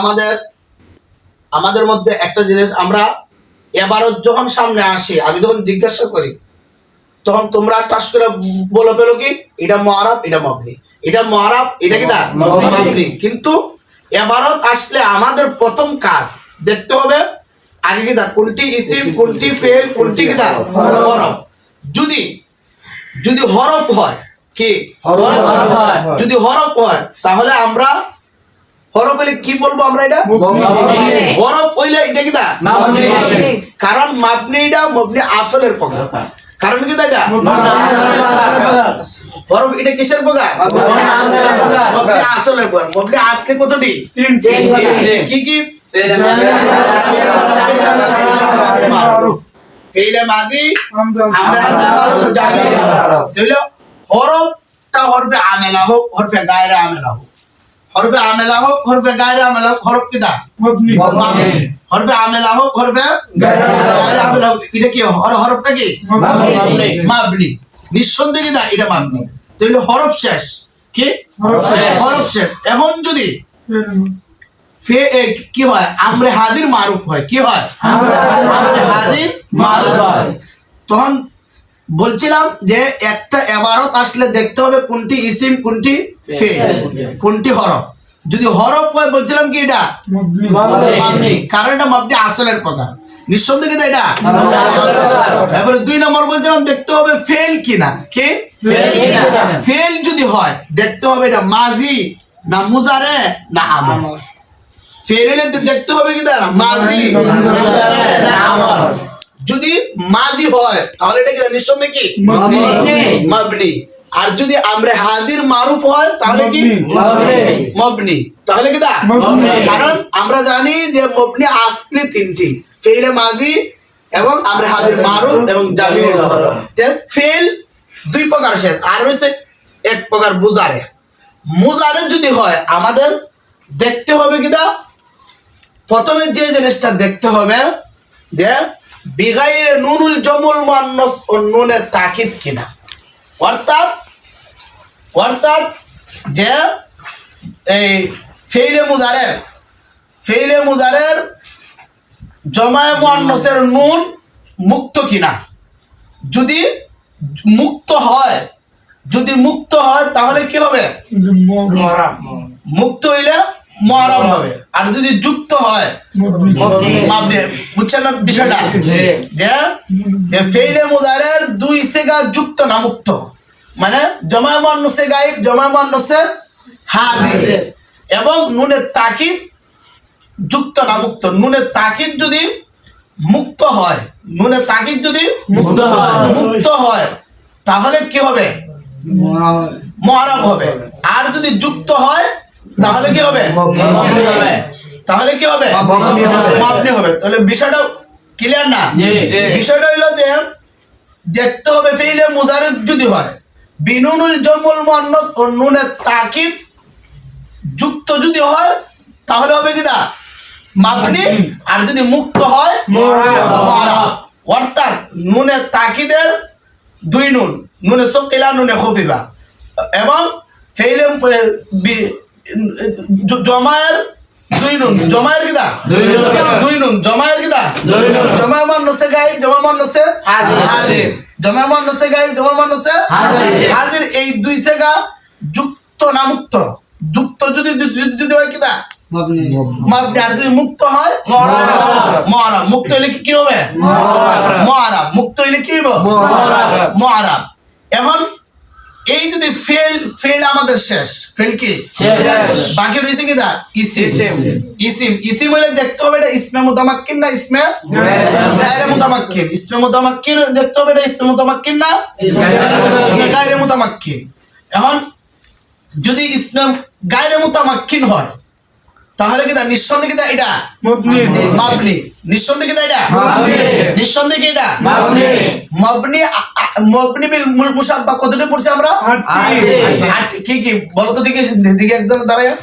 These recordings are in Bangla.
আমাদের আমাদের মধ্যে একটা জিনিস আমরা এবারও যখন সামনে আসি আমি যখন জিজ্ঞাসা করি তখন তোমরা টাস করে বলে পেলো কি এটা মুআরাব এটা মাবনি, এটা মুআরাব এটা কি দা মাবনি। কিন্তু এবারও আসলে আমাদের প্রথম কাজ দেখতে হবে আগে কি দা কোনটি ইসিম কোনটি ফেল কোনটি কি দা হরফ। যদি যদি হরফ হয় কি যদি হরফ হয় তাহলে আমরা হরফ হইলে কি বলবো আমরা এটা হরফ হইলে এটা কি দা কারণ মাবনি এটা মাবনি আসলের প্রকার। কারণ কি এটা হরফ এটা কিসের প্রকার মাবনি আসলের প্রকার। মাবনি আজকে কতটি কি কি ফেইলে মাদি আমরা মারুফ জামি তাহলে হরফটা হরফে আমেলা হোক হরফে গায়রে আমেলা হোক হরফে আমেলা হোক হরফে গায়রে আমেলা হোক হরফ কি দা মাবনি হরফে আমেলা হোক হরফে গায়রে আমেলা হোক এটা কি হরফটা কি মাবনি নিঃসন্দেহে কি দা এটা মাবনি। তাহলে হরফ শেষ কি হরফ শেষ। এখন যদি কি হয় আমরে হাজির মারুফ হয় কি হয় আমরে হাজির মারুফ হয় তখন বলছিলাম যে একটা ইবারত আসলে দেখতে হবে কোনটি ইসিম কোনটি ফেল কোনটি হরফ। যদি হরফ হয় বলছিলাম কি এটা মাবনি কারণ এটা মাবনি আসলের প্রকার নিঃসন্দেহে কি এটা। এবারে 2 নম্বর বলছিলাম দেখতে হবে ফেল কিনা কি ফেল যদি হয় দেখতে হবে এটা মাজি না মুজারে না আমল। ফেল হলে দেখতে হবে কি দাঁড়া মাজি না আমল। যদি মাজি হয় তাহলে এটা কি নিঃসন্দেহে কি মাবনি। আর যদি আমরে হাজির মারুফ হয় তাহলে কি মাবনি তাহলে কি দা কারণ আমরা জানি যে মাবনি আসলে তিনটি ফেলে মাজি এবং আমরে হাজির মারুফ এবং জামির। ফেল 2 প্রকার শেষ আর রয়েছে 1 প্রকার মুজারে। মুজারে যদি হয় আমাদের দেখতে হবে কি দা প্রথমে যে জিনিসটা দেখতে হবে যে বিগাইরে নুনুল জমুল মুআন্নাস ও নুনের তাকিদ কিনা। অর্থাৎ অর্থাৎ যে এই ফেইলে মুজারের জমায়ে মুআন্নাসের নুন মুক্ত কিনা। যদি মুক্ত হয় তাহলে কি হবে মুক্ত হইলে মুআরাব হবে। আর যদি যুক্ত হয় মাবনি। বুঝছেন না বিষয়টা যে ফেইলে মুজারের 2 সিগা যুক্ত না মুক্ত মানে জমায়ে মুআন্নাসে গায়েব জমায়ে মুআন্নাসে হাজির এবং নুনের তাকিদ যুক্ত না মুক্ত। নুনের তাকিদ যদি মুক্ত হয় নুনের তাকিদ যদি মুক্ত হয় তাহলে কি হবে মুআরাব হবে। আর যদি যুক্ত হয় তাহলে কি হবে তাহলে কি হবে মাবনি হবে। তাহলে বিষয়টা ক্লিয়ার না। বিষয়টা হইলো যে দেখতে হবে ফেইলে মুজারে যদি হয় বিনুনুল জমুল মুআন্নাস ও নুনের তাকিদ যুক্ত যদি হয় তাহলে হবে কি দা মাবনি। আর যদি মুক্ত হয় মুআরাব। অর্থাৎ নুনের তাকিদের 2 নুন নুনে সাকিলা নুনে খুফিফা এবং ফেইলে জমায়ের 2 নুন জমায়ের কি দা 2 নুন জমায়ের কি দা জমা মুআন্নাসে গায়েব জমা মুআন্নাসে হাজির জমা মুআন্নাসে গায়েব জমা মুআন্নাসে হাজির এই 2 সেগা যুক্ত না মুক্ত। যুক্ত যদি যদি হয় কি দা মাবনি। আর যদি মুক্ত হয় মুআরাব। মুক্ত হইলে কি হবে মুআরাব। মুক্ত হইলে কি হবে মুআরাব। এখন এই যদি ফেল আমাদের শেষ ফেল কি বাকি রয়েছে কি দা ইসিম হইলে দেখতে হবে এটা ইসমে মুতামাক্কিন না ইসমে গায়রে মুতামাক্কিন। ইসমে মুতামাক্কিন দেখতে হবে এটা ইসমে মুতামাক্কিন না ইসমে গায়রে মুতামাক্কিন। এখন যদি ইসমে গায়রে মুতামাক্কিন হয় তাহলে কি দা নিঃসন্দেহে কি দা এটা মাবনি নিঃসন্দেহে কি দা এটা নিঃসন্দেহে কি এটা মাবনি। মাবনি বিল মুশাব্বা কতটা পড়ছি আমরা 8 কি বলো তো দিকে একজন দাঁড়ায়।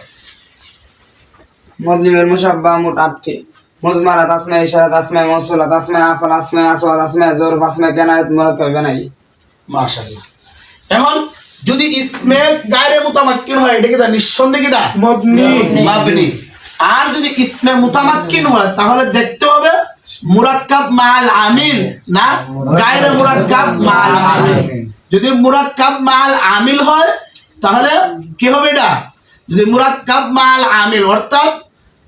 মাবনি বিল মুশাব্বা মোট 8টি মুজমারাত আসমা ইশারাত আসমা মাউসুলাত আসমা আফআল আসমা আসওয়াদ আসমা জরফ আসমা কানায়াত মুরাক্কাব বানাই মাশাআল্লাহ। এখন যদি ইসমে গায়রে মুতামাক্কিন হয় এটা কি দা নিঃসন্দেহে কি দা মাবনি। আর যদি ইসমে মুতামাক্কিন হয় তাহলে দেখতে হবে মুরাক্কাব মাল আমিল না গায়রে মুরাক্কাব মাল আমিল। যদি মুরাক্কাব মাল আমিল হয় তাহলে কি হবে এটা? যদি মুরাক্কাব মাল আমিল অর্থাৎ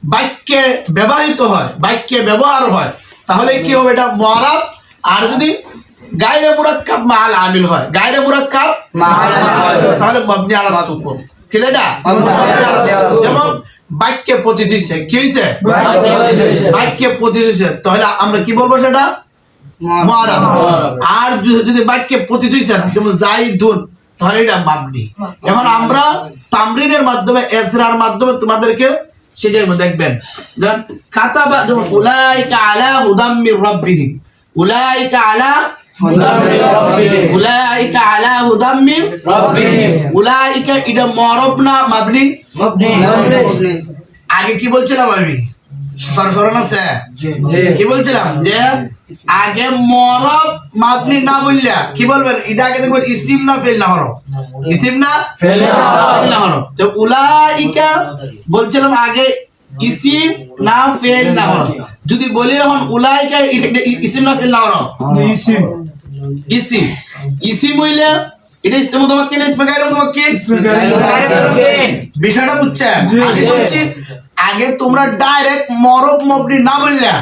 বাক্যে ব্যবহৃত হয়, বাক্যে ব্যবহার হয়, তাহলে কি হবে এটা? মুআরাব। আর যদি গায়রে মুরাক্কাব মাল আমিল হয়, গায়রে মুরাক্কাব মাল আমিল তাহলে মাবনি আলা সুকুন। কি এটা? যেমন বাক্যে প্রতীক দিছে, কি হইছে? বাক্যে প্রতীক দিছে, তাহলে আমরা কি বলবো সেটা? মুআরাব। আর যদি বাক্যে প্রতীক দিছে না, যেমন যাইদুন, তাহলে এটা মাবনি। এখন আমরা তামরিনের মাধ্যমে, এজরার মাধ্যমে তোমাদেরকে শিখাইবো। দেখবেন যেমন কাতাবা, যেমন উলাইকা আলা হুদাম মির রাব্বিহিম, উলাইকা আলা উলাইকা আলা হুদাম মির রাব্বিহিম। উলাইকা এটা মুআরাব না মাবনি? আগে কি বলছিলাম আমি? সরসরণ আছে? কি বলছিলাম যে আগে মুআরাব মাবনি না বললা কি বলবেন? এটা আগে দেখবেন ইসিম না ফেল না হরফ, ইসিম না ফেল না হরফ। তো উলাইকা বলছিলাম আগে ইসিম না ফেল না হরফ। যদি বলি এখন উলাইকা ইসিম না ফেল না হরফ? ইসিম। ইসিম ইসিম হইলে এটা ইসমে মুতামাক্কিন, ইসমে গায়রে মুতামাক্কিন। বিষয়টা বুঝছেন? আমি বলছি আগে তোমরা ডাইরেক্ট মুআরাব মাবনি না বললা,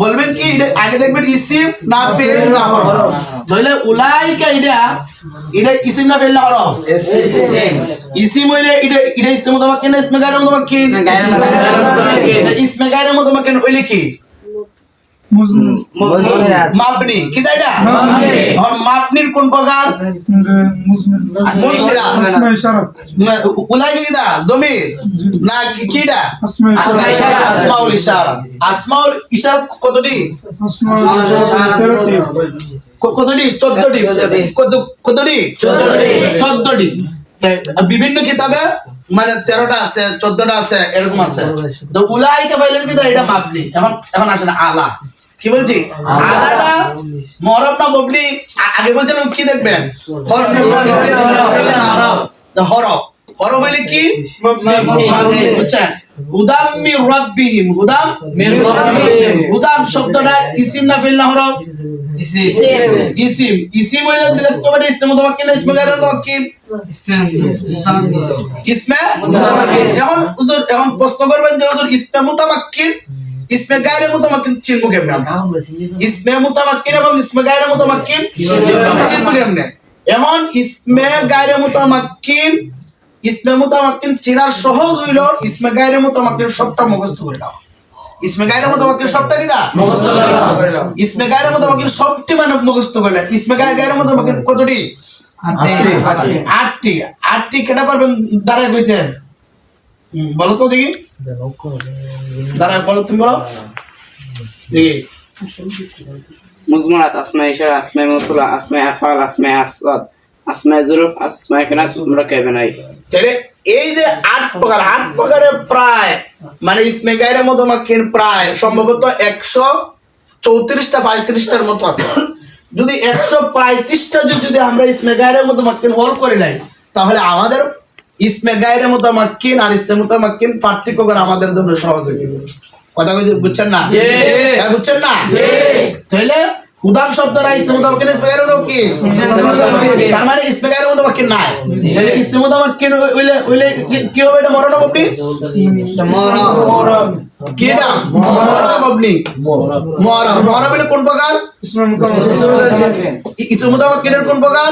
বলবেন কি আগে দেখবেন ইসিম না ফেল না হরফ। তাহলে উলাইকা এটা ইসিম না ফেল না হরফ? ইসিম হইলে এটা ইসমে মুতামাক্কিন না ইসমে গায়রে মুতামাক্কিন? ইসমে গায়রে মুতামাক্কিন হইলে কি? মাবনি। কি তাই এটা? এখন মাবনির কোন প্রকার? মুনসিরা। উলাইকা কিটা জমির না কিটা? আসমাউল ইশারা। আসমাউল ইশারা কতটি? কতটি? 14টি। কতটি? 14টি। বিভিন্ন কিতাবে মানে 13টা আছে, 14টা আছে, এরকম আছে। তো উলাইকা পাইলেন কিটা? এটা মাবনি। এখন আসেন আলা। কি বলছি? আলাটা মুআরাব না মাবনি? আগে বলছিলাম কি দেখবেন? হরফ। হরফ হইলে কি? মাবনি। বুঝছেন? হুদাম মির রাব্বিহিম, হুদাম মির রাব্বিহিম। হুদাম শব্দটা ইসিম না ফেল না হরফ? ইসিম। ইসিম হইলে দেখতে পারি ইসমে মুতামাক্কিন না ইসমে গায়রে মুতামাক্কিন? ইসমে মুতামাক্কিন। এখন প্রশ্ন করবেন যে হুজুর ইসমে মুতামাক্কিন ইসমে গায়রে মুতামাক্কিন চিনবো কেমনে আমরা? ইসমে মুতামাক্কিন এবং ইসমে গায়রে মুতামাক্কিন চিনবো কেমনে? এখন ইসমে গায়রে মুতামাক্কিন চেনার সহজ হইল ইসমে গায়রে মুতামাক্কিন সবটা মুখস্থ করে দাও। ইসমে গায়রে মুতামাক্কিন সবটা কি দা? মুখস্থ করে দাও। ইসমে গায়রে মুতামাক্কিন সবটি মানে মুখস্থ করলে। ইসমে গায়রে মুতামাক্কিন কতটি? 8টি। 8টি কেটা পারবেন দাঁড়ায় কইতে? বলো তো দেখি, দাঁড়ায় বলো, তুমি বলো দেখি। মুজমারাত, আসমায়ে ইশারা, আসমায়ে মাউসুলা, আসমায়ে আফআল, আসমায়ে আসওয়াদ, আসমায়ে যুরুফ, আসমায়ে কানাত, মুরাক্কাব নাই। তাহলে এই যে 8 প্রকার, 8 প্রকারে প্রায় মানে ইসমে গায়রে মুতামাক্কিন প্রায় সম্ভবত 134টা 35টার মতো আছে। যদি 135টা যদি আমরা ইসমে গায়রে মুতামাক্কিন হল করে নাই তাহলে আমাদের ইসমে গায়রে মুতামাক্কিন আর ইসমে মুতামাক্কিন পার্থক্য করা আমাদের জন্য সহজ হয়ে যাবে। কথা বুঝছেন না? বুঝছেন না? তাহলে হুদাম শব্দটা ইসমে মুতামাক্কিন ইসমে গায়রে মুতামাক্কিন, তার মানে ইসমে গায়রে মুতামাক্কিন নাই। তাহলে ইসমে মুতামাক্কিন হইলে কি হবে? এটা মুআরাব মাবনি। কি এটা? মুআরাব মাবনি। মুআরাব। মুআরাব হইলে কোন প্রকার? ইসমে মুতামাক্কিনের কোন প্রকার?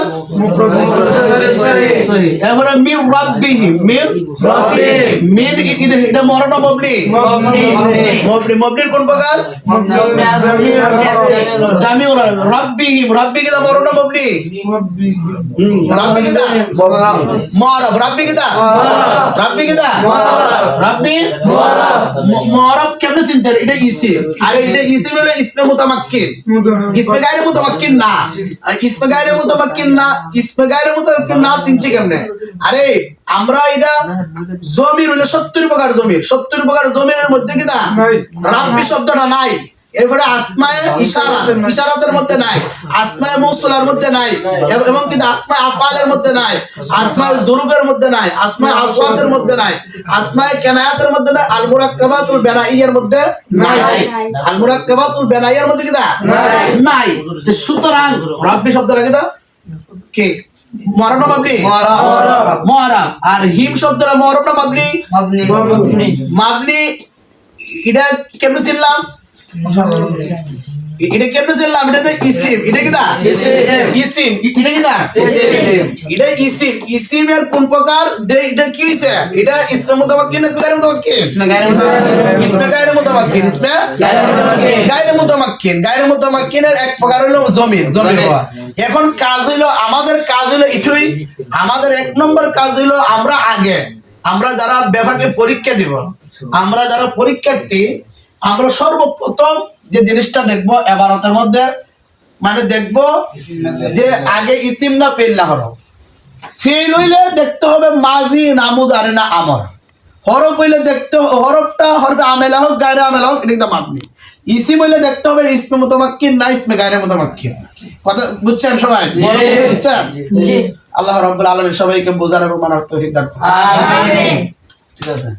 সহি। এবারে মির রাব্বিহিম, মির রাব্বিহিম, মির এটা মুআরাব মাবনি। মাবনির কোন প্রকার? জামিউল রাব্বিহিম। রাব্বি কিটা মুআরাব মাবনি? রাব্বি কিটা মুআরাব। রাব্বি কিটা রাব্বি মুআরাব। কেমনে চিনতেন? এটা ইসিম। আর এটা ইসিম হলো ইসমে মুতামাক্কিন, ইসমে গায়রে মুতামাক্কিন না। ইসমে গায়রে মুতামাক্কিন না, ইসমে গায়রে মুতামাক্কিন না চিনছে কেমনে? আরে আমরা এটা জমির হইলে 70 প্রকার জমির, 70 প্রকার জমিরের মধ্যে কিটা রাব্বি শব্দটা নাই। এরপরে আসমায়ে ইশারাত, ইশারাতের মধ্যে নাই, আসমায়ে মৌসুলার মধ্যে নাই, এবং কিন্তু আসমায়ে আফআলের মধ্যে নাই, আসমায়ে যুরুফের মধ্যে নাই, আসমায়ে আসওয়াতের মধ্যে নাই, আসমায়ে কিনায়াতের মধ্যে নাই, আল মুরাক্কাবাতুল বিনাইয়ের মধ্যে নাই, আল মুরাক্কাবাতুল বিনাইয়ের মধ্যে কি নাই। তো সুতরাং রাব্বি শব্দটা কি কি মুআররাব না মাবনি? মুআররাব। আর হিম শব্দটা মুআররাব না মাবনি? মাবনি। এটা কেমনে ছিলাম? এটা কেমনে ছিলাম? এটা তো ইসিম। এটা কি ইসিম। এটা কি এটা ইসিম। ইসিমের কোন প্রকার? এটা কি হইছে? এটা ইসমে মুতামাক্কিন না গায়রে মুতামাক্কিন? ইসমে গায়রে মুতামাক্কিন। ইসমে গায়রে মুতামাক্কিন। গায়রে মুতামাক্কিনের এক প্রকার হলো জমির, জমির হওয়া। এখন কাজ হইলো, আমাদের কাজ হইলো এটাই, আমাদের এক নম্বর কাজ হইলো আমরা যারা বিভাগে পরীক্ষা দিব, আমরা যারা পরীক্ষার্থী, আমরা সর্বপ্রথম যে জিনিসটা দেখবো ইবারতের মধ্যে, মানে দেখবো যে আগে ইসিম না ফেল না হরফ। ফেল হইলে দেখতে হবে মাজি না মুজারে না আমর। হরফ হইলে দেখতে হরফটা হরফে আমেলা হোক গায়রে আমেলা হোক, এটা একদম আপনি। ইসিম হইলে দেখতে হবে ইসমে মুতামাক্কিন না ইসমে গায়রে মুতামাক্কিন। কথা বুঝছেন সবাই? বুঝছেন? আল্লাহ রাব্বুল আলামিন সবাইকে বোঝার এবং মানার তৌফিক দান করুন। আমিন। ঠিক আছে।